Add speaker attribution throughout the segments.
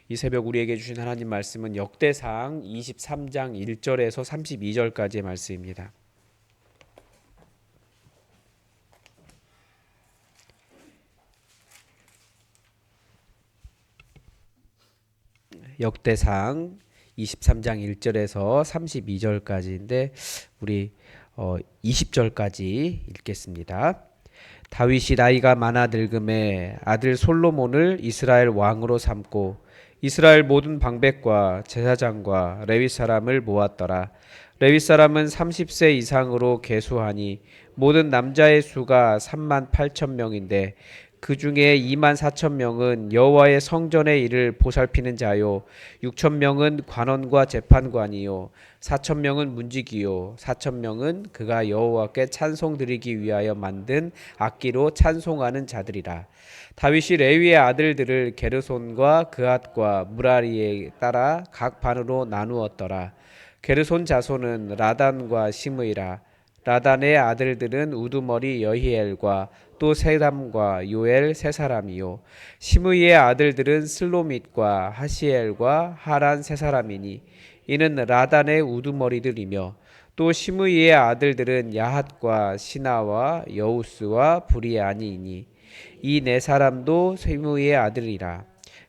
Speaker 1: 이 새벽 우리에게 주신 하나님 말씀은 역대상 23장 1절에서 32절까지의 말씀입니다. 역대상 23장 1절에서 32절까지인데 우리 20절까지 읽겠습니다. 다윗이 나이가 많아 늙음에 아들 솔로몬을 이스라엘 왕으로 삼고 이스라엘 모든 방백과 제사장과 레위 사람을 모았더라. 레위 사람은 30세 이상으로 계수하니 모든 남자의 수가 3만 8천 명인데 그 중에 2만 4천 명은 여호와의 성전의 일을 보살피는 자요 6천 명은 관원과 재판관이요 4천 명은 문지기요 4천 명은 그가 여호와께 찬송 드리기 위하여 만든 악기로 찬송하는 자들이라. 다윗이 레위의 아들들을 게르손과 그앗과 무라리에 따라 각 반으로 나누었더라. 게르손 자손은 라단과 시므이라. 라단의 아들들은 우두머리 여히엘과 또 세담과 요엘 세 사람이요 시므이의 아들들은 슬로밋과 하시엘과 하란 세 사람이니 이는 라단의 우두머리들이며 또 시므이의 아들들은 야핫과 시나와 여우스와 브리아니이니 이 네 사람도 시므이의 아들이라.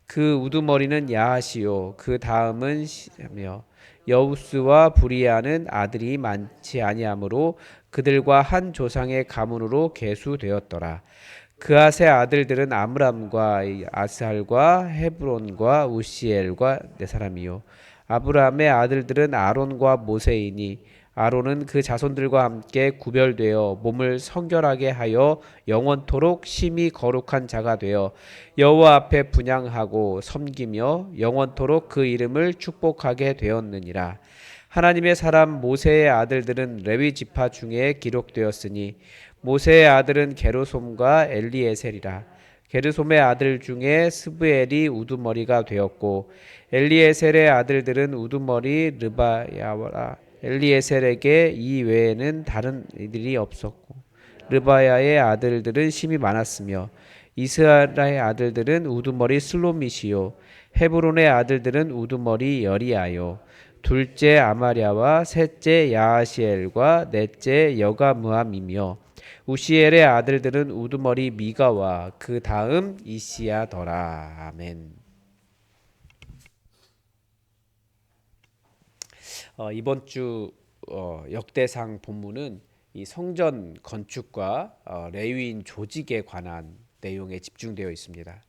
Speaker 1: 그 우두머리는 야핫이요 그 다음은 시며 여우스와 브리아는 아들이 많지 아니하므로 그들과 한 조상의 가문으로 계수되었더라. 그앗의 아들들은 아므람과 아스할과 헤브론과 우시엘과 네 사람이요 아브라함의 아들들은 아론과 모세이니 아론은 그 자손들과 함께 구별되어 몸을 성결하게 하여 영원토록 심히 거룩한 자가 되어 여호와 앞에 분향하고 섬기며 영원토록 그 이름을 축복하게 되었느니라. 하나님의 사람 모세의 아들들은 레위 지파 중에 기록되었으니 모세의 아들은 게르솜과 엘리에셀이라. 게르솜의 아들 중에 스브엘이 우두머리가 되었고 엘리에셀의 아들들은 우두머리 르바야라. 엘리에셀에게 이 외에는 다른 이들이 없었고 르바야의 아들들은 심이 많았으며 이스라엘의 아들들은 우두머리 슬로미시요 헤브론의 아들들은 우두머리 여리아요 둘째 아마랴와 셋째 야하시엘과 넷째 여가무함이며 우시엘의 아들들은 우두머리 미가와 그 다음 이시야더라. 아멘. 이번 주 역대상 본문은 이 성전 건축과 레위인 조직에 관한 내용에 집중되어 있습니다.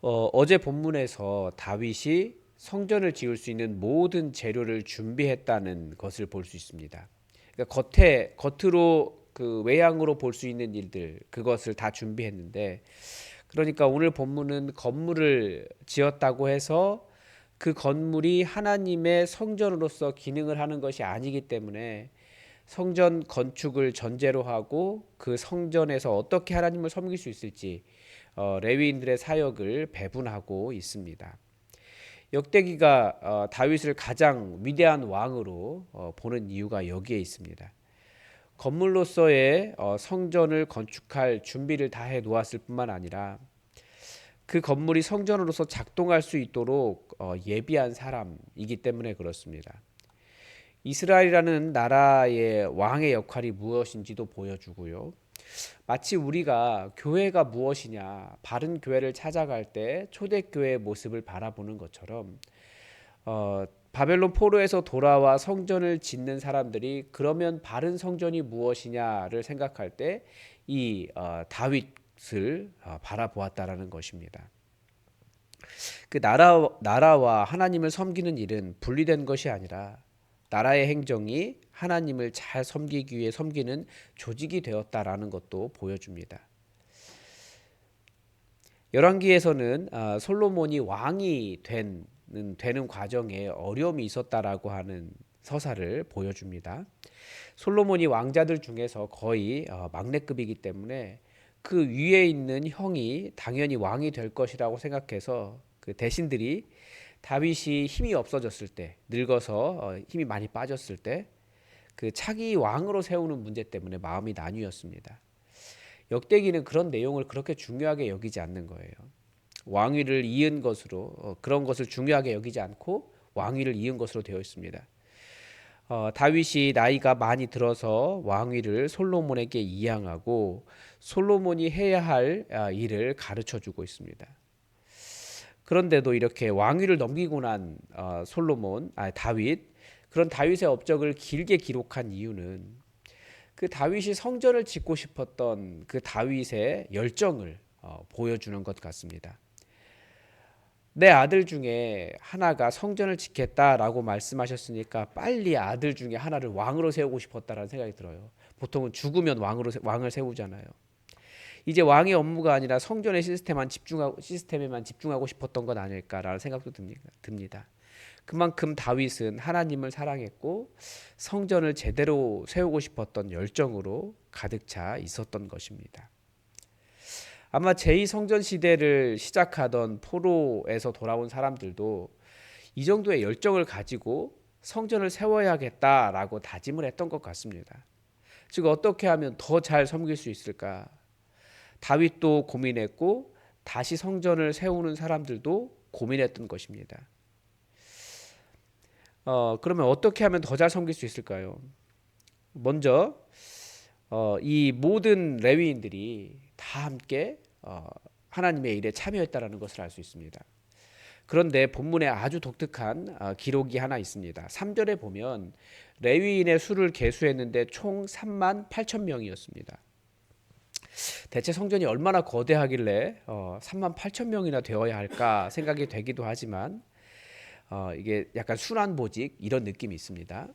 Speaker 1: 어제 본문에서 다윗이 성전을 지을 수 있는 모든 재료를 준비했다는 것을 볼 수 있습니다. 그러니까 겉으로 그 외양으로 볼 수 있는 일들 그것을 다 준비했는데 그러니까 오늘 본문은 건물을 지었다고 해서 그 건물이 하나님의 성전으로서 기능을 하는 것이 아니기 때문에 성전 건축을 전제로 하고 그 성전에서 어떻게 하나님을 섬길 수 있을지 레위인들의 사역을 배분하고 있습니다. 역대기가 다윗을 가장 위대한 왕으로 보는 이유가 여기에 있습니다. 건물로서의 성전을 건축할 준비를 다 해 놓았을 뿐만 아니라 그 건물이 성전으로서 작동할 수 있도록 예비한 사람이기 때문에 그렇습니다. 이스라엘이라는 나라의 왕의 역할이 무엇인지도 보여주고요. 마치 우리가 교회가 무엇이냐, 바른 교회를 찾아갈 때 초대교회의 모습을 바라보는 것처럼 바벨론 포로에서 돌아와 성전을 짓는 사람들이 그러면 바른 성전이 무엇이냐를 생각할 때 이 다윗을 바라보았다라는 것입니다. 그 나라와 하나님을 섬기는 일은 분리된 것이 아니라 나라의 행정이 하나님을 잘 섬기기 위해 섬기는 조직이 되었다라는 것도 보여줍니다. 열왕기에서는 솔로몬이 왕이 되는 과정에 어려움이 있었다라고 하는 서사를 보여줍니다. 솔로몬이 왕자들 중에서 거의 막내급이기 때문에 그 위에 있는 형이 당연히 왕이 될 것이라고 생각해서 그 대신들이 다윗이 힘이 없어졌을 때, 늙어서 힘이 많이 빠졌을 때 그 차기 왕으로 세우는 문제 때문에 마음이 나뉘었습니다. 역대기는 그런 내용을 그렇게 중요하게 여기지 않는 거예요. 왕위를 이은 것으로 그런 것을 중요하게 여기지 않고 왕위를 이은 것으로 되어 있습니다. 다윗이 나이가 많이 들어서 왕위를 솔로몬에게 이양하고 솔로몬이 해야 할 일을 가르쳐 주고 있습니다. 그런데도 이렇게 왕위를 넘기고 난 다윗, 그런 다윗의 업적을 길게 기록한 이유는 그 다윗이 성전을 짓고 싶었던 그 다윗의 열정을 보여주는 것 같습니다. 내 아들 중에 하나가 성전을 짓겠다라고 말씀하셨으니까 빨리 아들 중에 하나를 왕으로 세우고 싶었다라는 생각이 들어요. 보통은 죽으면 왕을 세우잖아요. 이제 왕의 업무가 아니라 성전의 시스템에만 집중하고 싶었던 것 아닐까라는 생각도 듭니다. 그만큼 다윗은 하나님을 사랑했고 성전을 제대로 세우고 싶었던 열정으로 가득 차 있었던 것입니다. 아마 제2성전 시대를 시작하던 포로에서 돌아온 사람들도 이 정도의 열정을 가지고 성전을 세워야겠다라고 다짐을 했던 것 같습니다. 즉 어떻게 하면 더 잘 섬길 수 있을까? 다윗도 고민했고 다시 성전을 세우는 사람들도 고민했던 것입니다. 그러면 어떻게 하면 더 잘 섬길 수 있을까요? 먼저 이 모든 레위인들이 다 함께 하나님의 일에 참여했다라는 것을 알 수 있습니다. 그런데 본문에 아주 독특한 기록이 하나 있습니다. 3절에 보면 레위인의 수를 계수했는데 총 3만 8천 명이었습니다. 대체 성전이 얼마나 거대하길래 3만 8천 명이나 되어야 할까 생각이 되기도 하지만 이게 약간 순환보직 이런 느낌이 있습니다.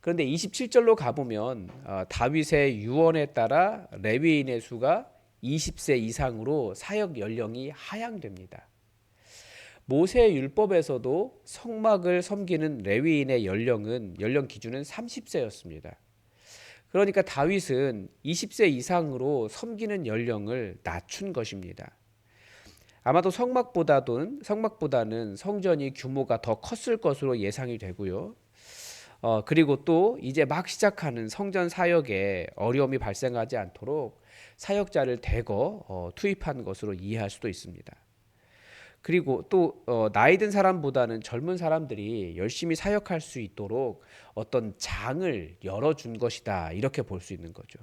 Speaker 1: 그런데 27절로 가보면 다윗의 유언에 따라 레위인의 수가 20세 이상으로 사역 연령이 하향됩니다. 모세의 율법에서도 성막을 섬기는 레위인의 연령 기준은 30세였습니다. 그러니까 다윗은 20세 이상으로 섬기는 연령을 낮춘 것입니다. 아마도 성막보다는 성전이 규모가 더 컸을 것으로 예상이 되고요. 그리고 또 이제 막 시작하는 성전 사역에 어려움이 발생하지 않도록 사역자를 대거 투입한 것으로 이해할 수도 있습니다. 그리고 또 나이 든 사람보다는 젊은 사람들이 열심히 사역할 수 있도록 어떤 장을 열어준 것이다 이렇게 볼 수 있는 거죠.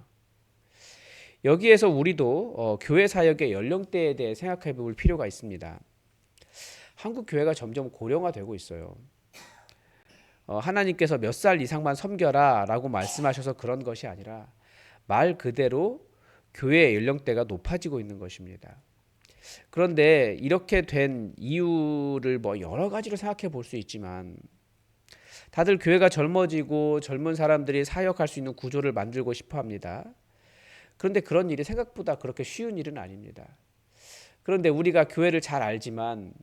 Speaker 1: 여기에서 우리도 교회 사역의 연령대에 대해 생각해 볼 필요가 있습니다. 한국 교회가 점점 고령화되고 있어요. 하나님께서 몇 살 이상만 섬겨라 라고 말씀하셔서 그런 것이 아니라 말 그대로 교회의 연령대가 높아지고 있는 것입니다. 그런데 이렇게 된 이유를 여러 가지로 생각해 볼 수 있지만 다들 교회가 젊어지고 젊은 사람들이 사역할 수 있는 구조를 만들고 싶어 합니다. 그런데 그런 일이 생각보다 그렇게 쉬운 일은 아닙니다. 그런데 우리가 교회를 잘 알지만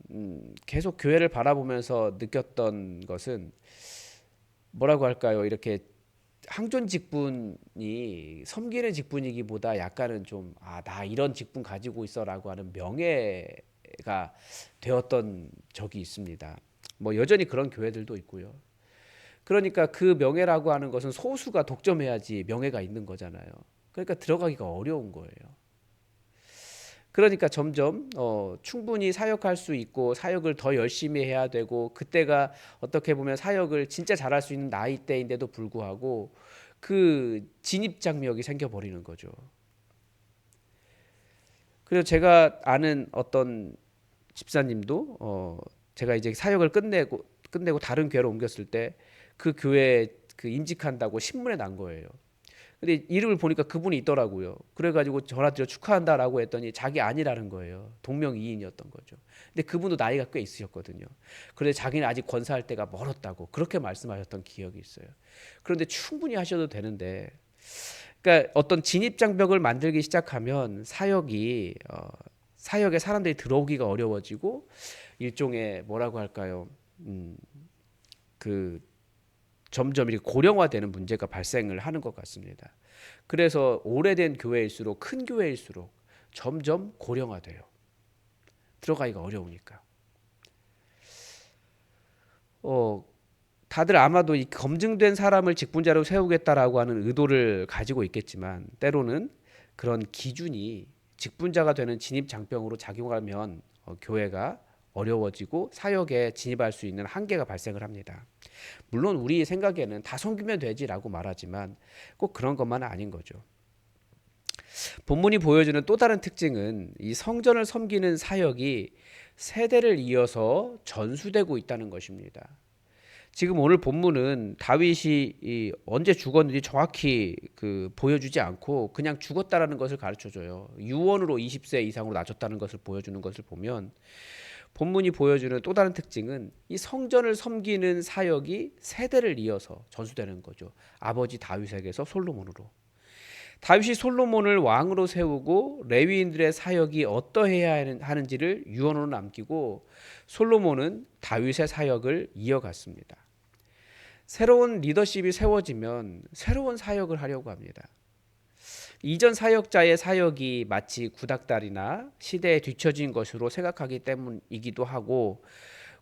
Speaker 1: 계속 교회를 바라보면서 느꼈던 것은 뭐라고 할까요? 이렇게 항존 직분이 섬기는 직분이기보다 약간은 좀 나 이런 직분 가지고 있어라고 하는 명예가 되었던 적이 있습니다. 여전히 그런 교회들도 있고요. 그러니까 그 명예라고 하는 것은 소수가 독점해야지 명예가 있는 거잖아요. 그러니까 들어가기가 어려운 거예요. 그러니까 점점 충분히 사역할 수 있고 사역을 더 열심히 해야 되고 그때가 어떻게 보면 사역을 진짜 잘할 수 있는 나이대인데도 불구하고 그 진입장벽이 생겨버리는 거죠. 그래서 제가 아는 어떤 집사님도 제가 이제 사역을 끝내고 다른 교회로 옮겼을 때 그 교회에 그 임직한다고 신문에 난 거예요. 근데 이름을 보니까 그분이 있더라고요. 그래가지고 전화드려 축하한다라고 했더니 자기 아니라는 거예요. 동명이인이었던 거죠. 근데 그분도 나이가 꽤 있으셨거든요. 그런데 자기는 아직 권사할 때가 멀었다고 그렇게 말씀하셨던 기억이 있어요. 그런데 충분히 하셔도 되는데, 그러니까 어떤 진입장벽을 만들기 시작하면 사역에 사람들이 들어오기가 어려워지고 일종의 뭐라고 할까요? 점점 이렇게 고령화되는 문제가 발생을 하는 것 같습니다. 그래서 오래된 교회일수록 큰 교회일수록 점점 고령화돼요. 들어가기가 어려우니까. 다들 아마도 이 검증된 사람을 직분자로 세우겠다라고 하는 의도를 가지고 있겠지만 때로는 그런 기준이 직분자가 되는 진입장벽으로 작용하면 교회가 어려워지고 사역에 진입할 수 있는 한계가 발생을 합니다. 물론 우리 생각에는 다 섬기면 되지라고 말하지만 꼭 그런 것만은 아닌 거죠. 본문이 보여주는 또 다른 특징은 이 성전을 섬기는 사역이 세대를 이어서 전수되고 있다는 것입니다. 지금 오늘 본문은 다윗이 언제 죽었는지 정확히 보여주지 않고 그냥 죽었다라는 것을 가르쳐줘요. 유언으로 20세 이상으로 낮췄다는 것을 보여주는 것을 보면 본문이 보여주는 또 다른 특징은 이 성전을 섬기는 사역이 세대를 이어서 전수되는 거죠. 아버지 다윗에게서 솔로몬으로. 다윗이 솔로몬을 왕으로 세우고 레위인들의 사역이 어떠해야 하는지를 유언으로 남기고 솔로몬은 다윗의 사역을 이어갔습니다. 새로운 리더십이 세워지면 새로운 사역을 하려고 합니다. 이전 사역자의 사역이 마치 구닥다리나 시대에 뒤처진 것으로 생각하기 때문이기도 하고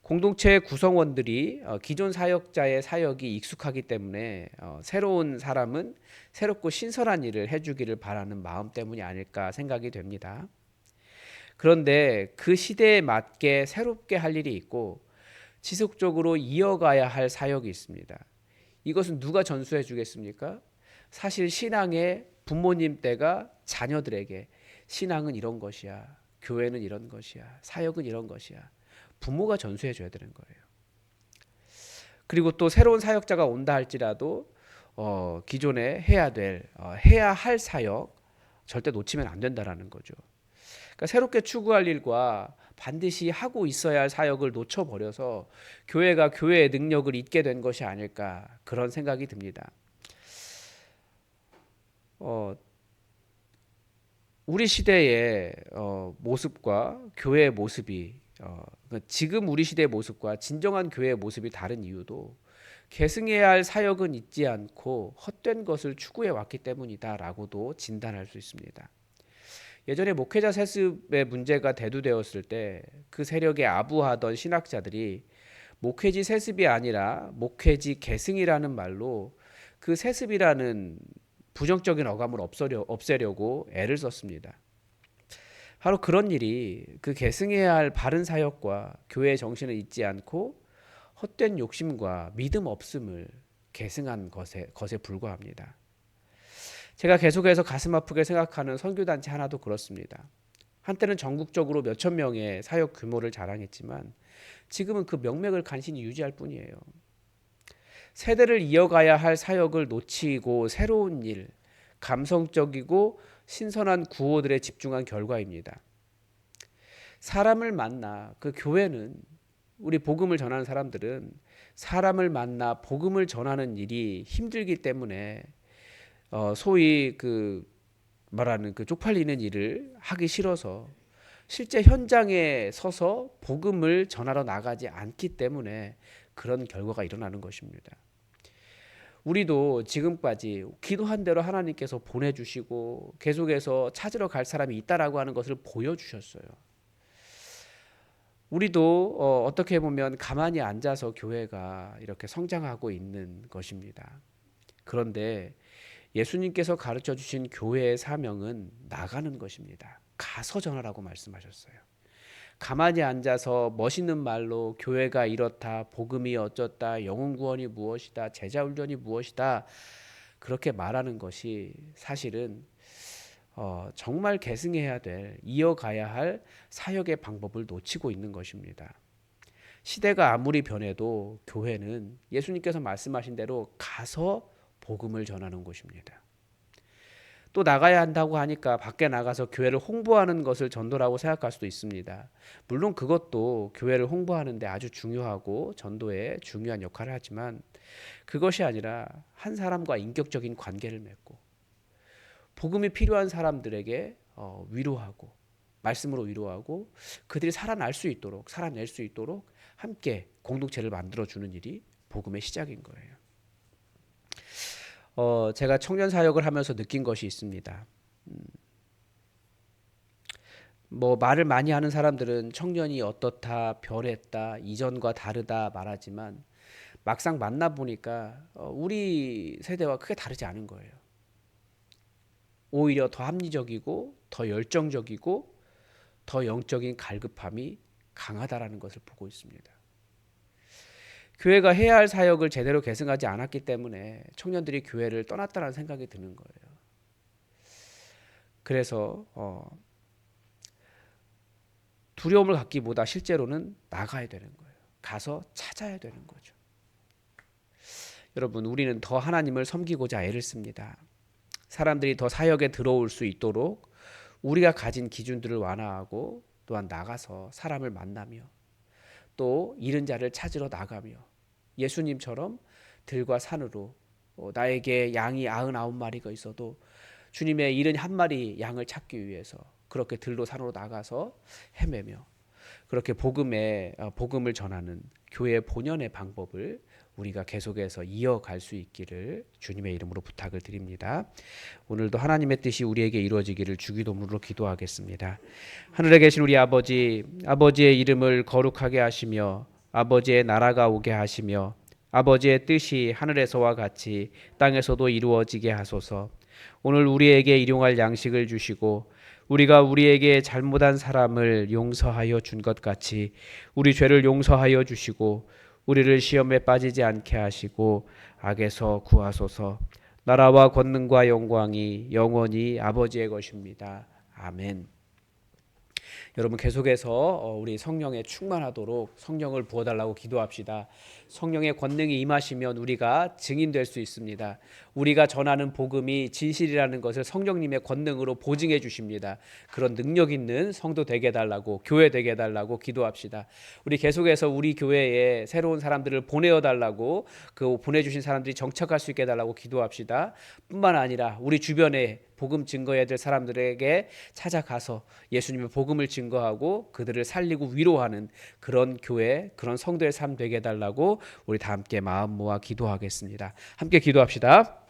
Speaker 1: 공동체 구성원들이 기존 사역자의 사역이 익숙하기 때문에 새로운 사람은 새롭고 신선한 일을 해주기를 바라는 마음 때문이 아닐까 생각이 됩니다. 그런데 그 시대에 맞게 새롭게 할 일이 있고 지속적으로 이어가야 할 사역이 있습니다. 이것은 누가 전수해 주겠습니까? 사실 신앙의 부모님 때가 자녀들에게 신앙은 이런 것이야, 교회는 이런 것이야, 사역은 이런 것이야, 부모가 전수해 줘야 되는 거예요. 그리고 또 새로운 사역자가 온다 할지라도 기존에 해야 할 사역 절대 놓치면 안 된다라는 거죠. 그러니까 새롭게 추구할 일과 반드시 하고 있어야 할 사역을 놓쳐버려서 교회가 교회의 능력을 잊게 된 것이 아닐까 그런 생각이 듭니다. 우리 시대의 모습과 교회의 모습이 지금 우리 시대의 모습과 진정한 교회의 모습이 다른 이유도 계승해야 할 사역은 잊지 않고 헛된 것을 추구해 왔기 때문이다라고도 진단할 수 있습니다. 예전에 목회자 세습의 문제가 대두되었을 때 그 세력에 아부하던 신학자들이 목회지 세습이 아니라 목회지 계승이라는 말로 그 세습이라는 부정적인 어감을 없애려고 애를 썼습니다. 바로 그런 일이 그 계승해야 할 바른 사역과 교회의 정신을 잊지 않고 헛된 욕심과 믿음 없음을 계승한 것에 불과합니다. 제가 계속해서 가슴 아프게 생각하는 선교단체 하나도 그렇습니다. 한때는 전국적으로 몇천 명의 사역 규모를 자랑했지만 지금은 그 명맥을 간신히 유지할 뿐이에요. 세대를 이어가야 할 사역을 놓치고 새로운 일, 감성적이고 신선한 구호들에 집중한 결과입니다. 사람을 만나 그 교회는 우리 복음을 전하는 사람들은 사람을 만나 복음을 전하는 일이 힘들기 때문에 소위 말하는 쪽팔리는 일을 하기 싫어서 실제 현장에 서서 복음을 전하러 나가지 않기 때문에 그런 결과가 일어나는 것입니다. 우리도 지금까지 기도한 대로 하나님께서 보내주시고 계속해서 찾으러 갈 사람이 있다라고 하는 것을 보여주셨어요. 우리도 어떻게 보면 가만히 앉아서 교회가 이렇게 성장하고 있는 것입니다. 그런데 예수님께서 가르쳐 주신 교회의 사명은 나가는 것입니다. 가서 전하라고 말씀하셨어요. 가만히 앉아서 멋있는 말로 교회가 이렇다, 복음이 어쩌다, 영혼 구원이 무엇이다, 제자 훈련이 무엇이다 그렇게 말하는 것이 사실은 정말 계승해야 될, 이어가야 할 사역의 방법을 놓치고 있는 것입니다. 시대가 아무리 변해도 교회는 예수님께서 말씀하신 대로 가서 복음을 전하는 곳입니다. 또 나가야 한다고 하니까 밖에 나가서 교회를 홍보하는 것을 전도라고 생각할 수도 있습니다. 물론 그것도 교회를 홍보하는 데 아주 중요하고 전도에 중요한 역할을 하지만 그것이 아니라 한 사람과 인격적인 관계를 맺고 복음이 필요한 사람들에게 위로하고 말씀으로 위로하고 그들이 살아낼 수 있도록 함께 공동체를 만들어주는 일이 복음의 시작인 거예요. 제가 청년 사역을 하면서 느낀 것이 있습니다. 말을 많이 하는 사람들은 청년이 어떻다, 별했다, 이전과 다르다 말하지만 막상 만나보니까 우리 세대와 크게 다르지 않은 거예요. 오히려 더 합리적이고 더 열정적이고 더 영적인 갈급함이 강하다라는 것을 보고 있습니다. 교회가 해야 할 사역을 제대로 계승하지 않았기 때문에 청년들이 교회를 떠났다는 생각이 드는 거예요. 그래서 두려움을 갖기보다 실제로는 나가야 되는 거예요. 가서 찾아야 되는 거죠. 여러분, 우리는 더 하나님을 섬기고자 애를 씁니다. 사람들이 더 사역에 들어올 수 있도록 우리가 가진 기준들을 완화하고 또한 나가서 사람을 만나며 또 잃은 자를 찾으러 나가며 예수님처럼 들과 산으로 나에게 양이 99마리가 있어도 주님의 71마리 양을 찾기 위해서 그렇게 들로 산으로 나가서 헤매며 그렇게 복음을 전하는 교회의 본연의 방법을 우리가 계속해서 이어갈 수 있기를 주님의 이름으로 부탁을 드립니다. 오늘도 하나님의 뜻이 우리에게 이루어지기를 주기도문으로 기도하겠습니다. 하늘에 계신 우리 아버지, 아버지의 이름을 거룩하게 하시며 아버지의 나라가 오게 하시며 아버지의 뜻이 하늘에서와 같이 땅에서도 이루어지게 하소서. 오늘 우리에게 일용할 양식을 주시고 우리가 우리에게 잘못한 사람을 용서하여 준 것 같이 우리 죄를 용서하여 주시고 우리를 시험에 빠지지 않게 하시고 악에서 구하소서. 나라와 권능과 영광이 영원히 아버지의 것입니다. 아멘. 여러분 계속해서 우리 성령에 충만하도록 성령을 부어달라고 기도합시다. 성령의 권능이 임하시면 우리가 증인될 수 있습니다. 우리가 전하는 복음이 진실이라는 것을 성령님의 권능으로 보증해 주십니다. 그런 능력 있는 성도 되게 해달라고, 교회 되게 해달라고 기도합시다. 우리 계속해서 우리 교회에 새로운 사람들을 보내어 달라고, 그 보내주신 사람들이 정착할 수 있게 해달라고 기도합시다. 뿐만 아니라 우리 주변에 복음 증거해야 될 사람들에게 찾아가서 예수님의 복음을 증거하고 그들을 살리고 위로하는 그런 교회, 그런 성도의 삶 되게 해달라고 우리 다 함께 마음 모아 기도하겠습니다. 함께 기도합시다.